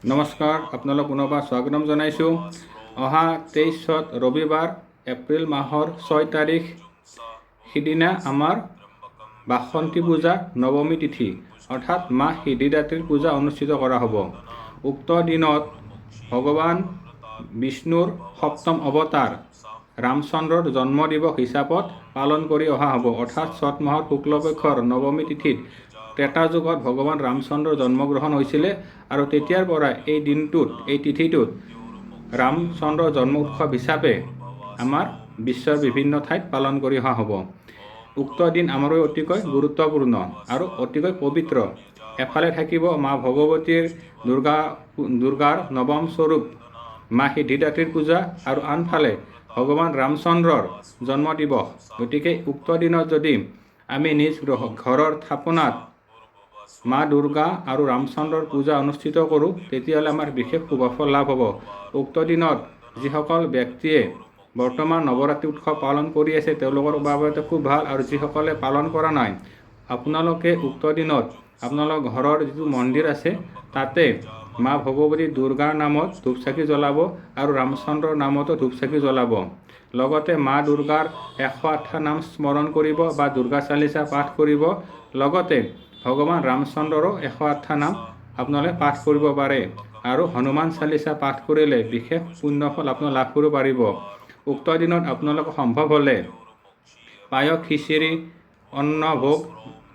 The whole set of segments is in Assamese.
নমস্কাৰ, আপোনালোক পুনৰবাৰ স্বাগতম জনাইছোঁ। অহা 23 ৰবিবাৰ এপ্ৰিল মাহৰ 6 তাৰিখ সিদিনা আমাৰ বাসন্তী পূজা নৱমী তিথি অৰ্থাৎ মা সিদ্ধিদাত্ৰীৰ পূজা অনুষ্ঠিত কৰা হ'ব। উক্ত দিনত ভগৱান বিষ্ণুৰ সপ্তম অৱতাৰ ৰামচন্দ্ৰৰ জন্ম দিৱস হিচাপত পালন কৰি অহা হ'ব। অৰ্থাৎ চ'ত মাহৰ শুক্লপক্ষৰ নৱমী তিথিত ত্ৰেতা যুগত ভগৱান ৰামচন্দ্ৰৰ জন্মগ্ৰহণ হৈছিলে আৰু তেতিয়াৰ পৰা এই দিনটোত এই তিথিটোত ৰামচন্দ্ৰৰ জন্ম উৎসৱ হিচাপে আমাৰ বিশ্বৰ বিভিন্ন ঠাইত পালন কৰি অহা হ'ব। উক্ত দিন আমাৰ অতিকৈ গুৰুত্বপূৰ্ণ আৰু অতিকৈ পবিত্ৰ। এফালে থাকিব মা ভগৱতীৰ দুৰ্গাৰ নৱম স্বৰূপ মা সিদ্ধিদাত্ৰীৰ পূজা আৰু আনফালে ভগৱান ৰামচন্দ্ৰৰ জন্ম দিৱস। গতিকে উক্ত দিনত যদি আমি নিজ ঘৰৰ থাপনাত মা দুৰ্গা আৰু ৰামচন্দ্ৰৰ পূজা অনুষ্ঠিত কৰোঁ তেতিয়াহ'লে আমাৰ বিশেষ শুভফল লাভ হ'ব। উক্ত দিনত যিসকল ব্যক্তিয়ে বৰ্তমান নৱৰাত্ৰি উৎসৱ পালন কৰি আছে তেওঁলোকৰ বাবে খুব ভাল, আৰু যিসকলে পালন কৰা নাই আপোনালোকে উক্ত দিনত আপোনালোকৰ ঘৰৰ যিটো মন্দিৰ আছে তাতে মা ভগৱতী দুৰ্গাৰ নামত ধূপ চাকি জ্বলাব আৰু ৰামচন্দ্ৰৰ নামতো ধূপ চাকি জ্বলাব। লগতে মা দুৰ্গাৰ 108টা নাম স্মৰণ কৰিব বা দুৰ্গা চালিচা পাঠ কৰিব। লগতে ভগৱান ৰামচন্দ্ৰৰো 108টা নাম আপোনালোকে পাঠ কৰিব পাৰে আৰু হনুমান চালিচা পাঠ কৰিলে বিশেষ পুণ্যফল আপোনালোকে লাভ কৰিব পাৰিব। উক্ত দিনত আপোনালোকে সম্ভৱ হ'লে পায়স খিচিৰি অন্ন ভোগ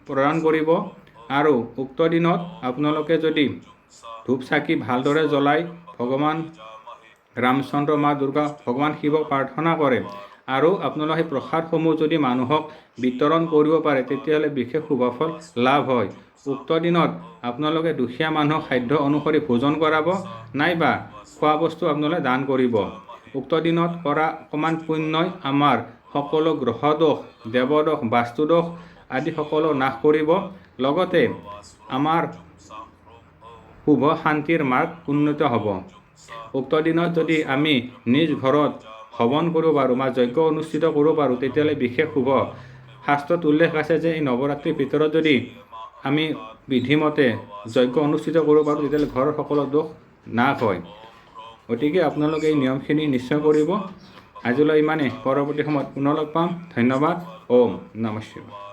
প্ৰদান কৰিব। আৰু উক্ত দিনত আপোনালোকে যদি ধূপ চাকি ভালদৰে জ্বলাই ভগৱান ৰামচন্দ্ৰ মা দুৰ্গা ভগৱান শিৱক প্ৰাৰ্থনা কৰে আৰু আপোনালোকে সেই প্ৰসাদসমূহ যদি মানুহক বিতৰণ কৰিব পাৰে তেতিয়াহ'লে বিশেষ শুভফল লাভ হয়। উক্ত দিনত আপোনালোকে দুখীয়া মানুহক খাদ্য অনুসৰি ভোজন কৰাব নাইবা খোৱা বস্তু আপোনালোকে দান কৰিব। উক্ত দিনত কৰা অকণমান পুণ্যই আমাৰ সকলো গ্ৰহদোষ, দেৱদোষ, বাস্তুদোষ আদি সকলো নাশ কৰিব। লগতে আমাৰ শুভ শান্তিৰ মাৰ্গ উন্নত হ'ব। উক্ত দিনত যদি আমি নিজ ঘৰত হৱন কৰিব পাৰোঁ বা যজ্ঞ অনুষ্ঠিত কৰিব পাৰোঁ তেতিয়াহ'লে বিশেষ শুভ। শাস্ত্ৰত উল্লেখ আছে যে এই নৱৰাত্ৰিৰ ভিতৰত যদি আমি বিধিমতে যজ্ঞ অনুষ্ঠিত কৰিব পাৰোঁ তেতিয়াহ'লে ঘৰৰ সকলো দোষ নাশ হয়। গতিকে আপোনালোকে এই নিয়মখিনি নিশ্চয় কৰিব। আজিলৈ ইমানেই, পৰৱৰ্তী সময়ত পুনৰ লগ পাম। ধন্যবাদ। ওম নমঃ শিৱায়।